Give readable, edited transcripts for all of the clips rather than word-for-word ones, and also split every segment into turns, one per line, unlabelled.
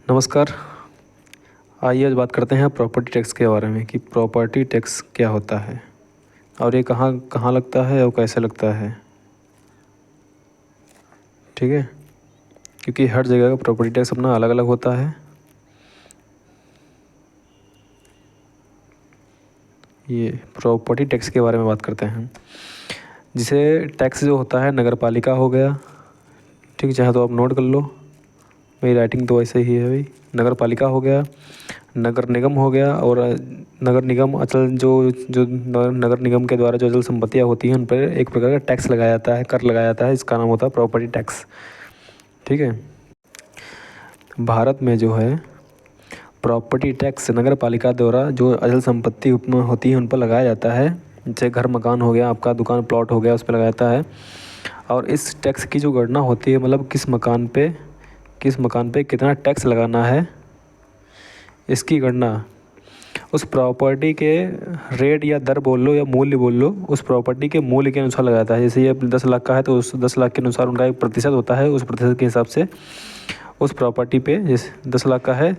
नमस्कार। आइए आज बात करते हैं प्रॉपर्टी टैक्स के बारे में कि प्रॉपर्टी टैक्स क्या होता है और ये कहाँ कहाँ लगता है और कैसे लगता है। ठीक है, क्योंकि हर जगह का प्रॉपर्टी टैक्स अपना अलग अलग होता है। ये प्रॉपर्टी टैक्स के बारे में बात करते हैं, जिसे टैक्स जो होता है नगर पालिका हो गया। ठीक, चाहे तो आप नोट कर लो, मेरी राइटिंग तो ऐसे ही है भाई। नगर पालिका हो गया, नगर निगम हो गया, और नगर निगम अचल जो जो नगर निगम के द्वारा जो अचल संपत्तियाँ होती हैं उन पर एक प्रकार का टैक्स लगाया जाता है, कर लगाया जाता है। इसका नाम होता है प्रॉपर्टी टैक्स। ठीक है, भारत में जो है प्रॉपर्टी टैक्स नगर पालिका द्वारा जो अचल संपत्ति होती है उन पर लगाया जाता है। जैसे घर मकान हो गया, आपका दुकान प्लॉट हो गया, उस पर लगाया जाता है। और इस टैक्स की जो गणना होती है, मतलब किस मकान पे कितना टैक्स लगाना है, इसकी गणना उस प्रॉपर्टी के रेट या दर बोल लो या मूल्य बोल लो, उस प्रॉपर्टी के मूल्य के अनुसार लगाता है। जैसे ये 10 लाख का है तो उस 10 लाख के अनुसार उनका एक प्रतिशत होता है। उस प्रतिशत के हिसाब से उस प्रॉपर्टी पे, जैसे 10 लाख का है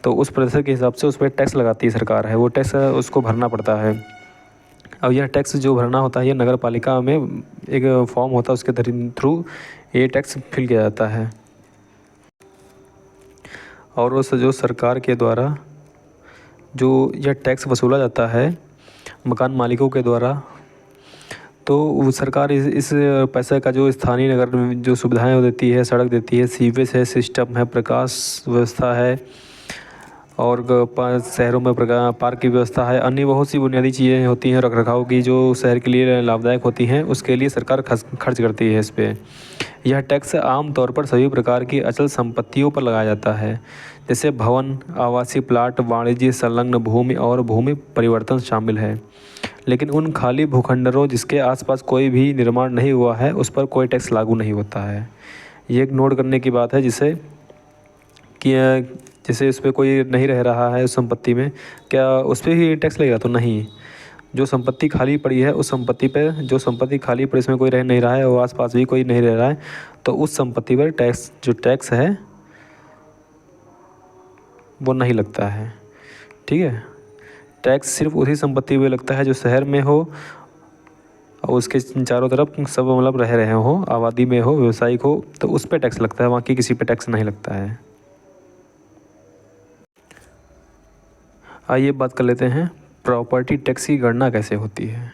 तो उस प्रतिशत के हिसाब से उस पर टैक्स लगाती है सरकार है। वो टैक्स उसको भरना पड़ता है। अब यह टैक्स जो भरना होता है ये नगर पालिका में एक फॉर्म होता है, उसके थ्रू ये टैक्स फिल किया जाता है। और उस जो सरकार के द्वारा जो यह टैक्स वसूला जाता है मकान मालिकों के द्वारा, तो वो सरकार इस पैसे का जो स्थानीय नगर में जो सुविधाएं वो देती है, सड़क देती है, सीवेज है, सिस्टम है, प्रकाश व्यवस्था है, और शहरों में पार्क की व्यवस्था है, अन्य बहुत सी बुनियादी चीज़ें होती हैं रखरखाव की जो शहर के लिए लाभदायक होती हैं, उसके लिए सरकार खर्च करती है इस पर। यह टैक्स आम तौर पर सभी प्रकार की अचल संपत्तियों पर लगाया जाता है, जैसे भवन, आवासीय प्लाट, वाणिज्य संलग्न भूमि और भूमि परिवर्तन शामिल है। लेकिन उन खाली भूखंडरों जिसके आसपास कोई भी निर्माण नहीं हुआ है उस पर कोई टैक्स लागू नहीं होता है। ये एक नोट करने की बात है, जिसे कि जैसे उस पर कोई नहीं रह रहा है उस संपत्ति में, क्या उस पर ही टैक्स लगेगा? तो नहीं। जो संपत्ति खाली पड़ी है उस संपत्ति पे, जो संपत्ति खाली पड़ी इसमें कोई रह नहीं रहा है और आसपास भी कोई नहीं रह रहा है, तो उस संपत्ति पर टैक्स है वो नहीं लगता है। ठीक है, टैक्स सिर्फ उसी संपत्ति पे लगता है जो शहर में हो और उसके चारों तरफ सब मतलब रह रहे हो, आबादी में हो, व्यवसायिक हो, तो उस पर टैक्स लगता है, बाकी किसी पे टैक्स नहीं लगता है। आइए बात कर लेते हैं प्रॉपर्टी टैक्स की गणना कैसे होती है।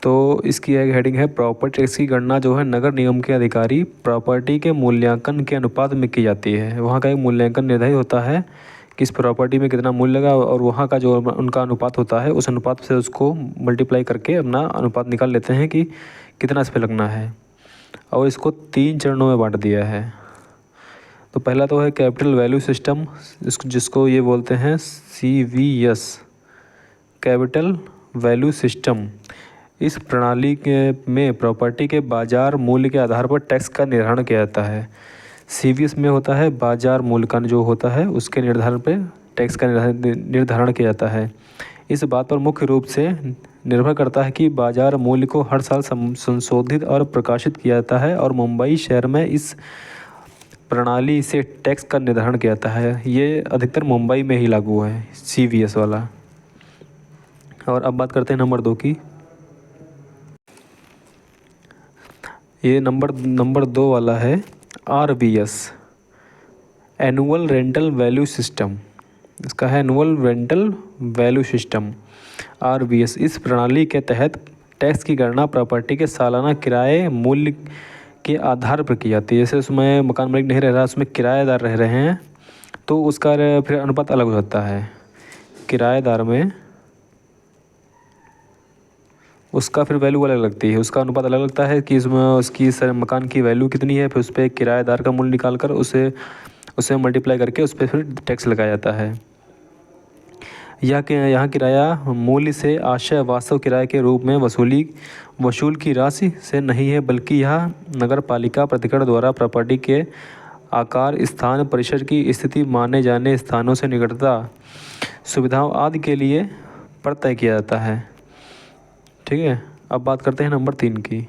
तो इसकी एक हेडिंग है प्रॉपर्टी टैक्स की गणना जो है नगर निगम के अधिकारी प्रॉपर्टी के मूल्यांकन के अनुपात में की जाती है। वहाँ का एक मूल्यांकन निर्धारित होता है कि इस प्रॉपर्टी में कितना मूल्य लगा, और वहाँ का जो उनका अनुपात होता है उस अनुपात से उसको मल्टीप्लाई करके अपना अनुपात निकाल लेते हैं कि कितना इस पर लगना है। और इसको 3 चरणों में बांट दिया है। तो पहला तो है कैपिटल वैल्यू सिस्टम, जिसको ये बोलते हैं CVS, कैपिटल वैल्यू सिस्टम। इस प्रणाली के में प्रॉपर्टी के बाज़ार मूल्य के आधार पर टैक्स का निर्धारण किया जाता है। CVS में होता है बाज़ार मूल्य का जो होता है उसके निर्धारण पर टैक्स का निर्धारण किया जाता है। इस बात पर मुख्य रूप से निर्भर करता है कि बाज़ार मूल्य को हर साल संशोधित और प्रकाशित किया जाता है, और मुंबई शहर में इस प्रणाली से टैक्स का निर्धारण किया जाता है। ये अधिकतर मुंबई में ही लागू है CVS वाला। और अब बात करते हैं नंबर 2 की। ये नंबर 2 वाला है RVS, annual rental value system. इसका है annual rental value system RVS। इस प्रणाली के तहत टैक्स की गणना प्रॉपर्टी के सालाना किराए मूल्य के आधार पर की जाती है। जैसे उसमें मकान मालिक नहीं रह रहा, उसमें किराएदार रह रहे हैं, तो उसका फिर अनुपात अलग हो जाता है। किराएदार में उसका फिर वैल्यू अलग लगती है, उसका अनुपात अलग लगता है कि इसमें उसकी मकान की वैल्यू कितनी है, फिर उस पर किराएदार का मूल्य निकाल कर उसे मल्टीप्लाई करके उस पर फिर टैक्स लगाया जाता है। यहाँ किराया मूल्य से आशय वास्तव किराए के रूप में वसूल की राशि से नहीं है, बल्कि यह नगर पालिका प्राधिकरण द्वारा प्रॉपर्टी के आकार, स्थान, परिसर की स्थिति, माने जाने स्थानों से निकटता, सुविधाओं आदि के लिए पर तय किया जाता है। ठीक है, अब बात करते हैं नंबर 3 की।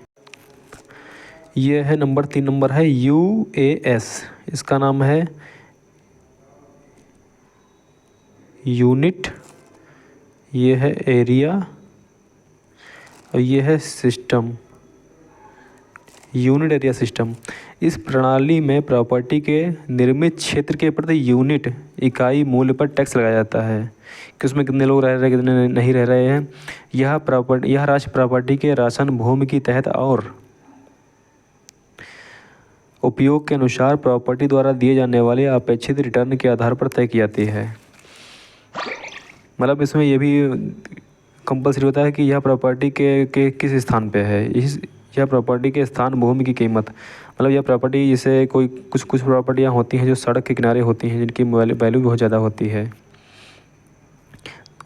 ये है नंबर 3 है UAS। इसका नाम है यूनिट, ये है एरिया और ये है सिस्टम, यूनिट एरिया सिस्टम। इस प्रणाली में प्रॉपर्टी के निर्मित क्षेत्र के प्रति यूनिट इकाई मूल्य पर टैक्स लगाया जाता है कि उसमें कितने लोग रह रहे हैं, कितने नहीं रह रहे हैं। यह राशि प्रॉपर्टी के राशन भूमि के तहत और उपयोग के अनुसार प्रॉपर्टी द्वारा दिए जाने वाले अपेक्षित रिटर्न के आधार पर तय की जाती है। मतलब इसमें यह भी कंपल्सरी होता है कि यह प्रॉपर्टी के किस स्थान पे है, यह प्रॉपर्टी के स्थान भूमि की कीमत। मतलब यह प्रॉपर्टी जैसे कुछ प्रॉपर्टियाँ होती हैं जो सड़क के किनारे होती हैं, जिनकी वैल्यू बहुत ज़्यादा होती है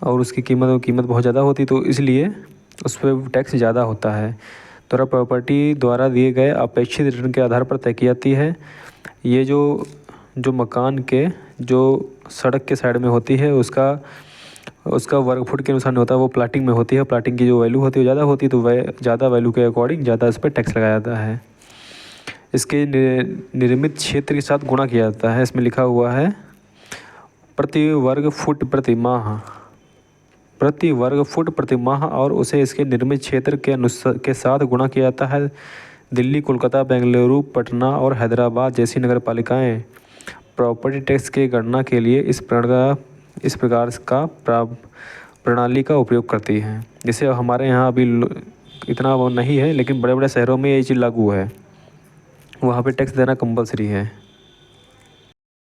और उसकी कीमत बहुत ज़्यादा होती है, तो इसलिए उस पर टैक्स ज़्यादा होता है। तो प्रॉपर्टी द्वारा दिए गए अपेक्षित रिटर्न के आधार पर तय की जाती है। ये जो मकान के जो सड़क के साइड में होती है उसका वर्ग फुट के अनुसार नहीं होता, वो प्लाटिंग में होती है। प्लाटिंग की जो वैल्यू होती है ज़्यादा होती है, तो वह ज़्यादा वैल्यू के अकॉर्डिंग ज़्यादा इस पर टैक्स लगाया जाता है। इसके निर्मित क्षेत्र के साथ गुणा किया जाता है। इसमें लिखा हुआ है प्रति वर्ग फुट प्रति माह और उसे इसके निर्मित क्षेत्र के साथ गुणा किया जाता है। दिल्ली, कोलकाता, बेंगलुरु, पटना और हैदराबाद जैसी नगर पालिकाएँ प्रॉपर्टी टैक्स की गणना के लिए इस प्रकार का प्रणाली का उपयोग करती हैं। जैसे हमारे यहाँ अभी इतना वो नहीं है, लेकिन बड़े बड़े शहरों में ये चीज़ लागू है, वहाँ पे टैक्स देना कंपलसरी है।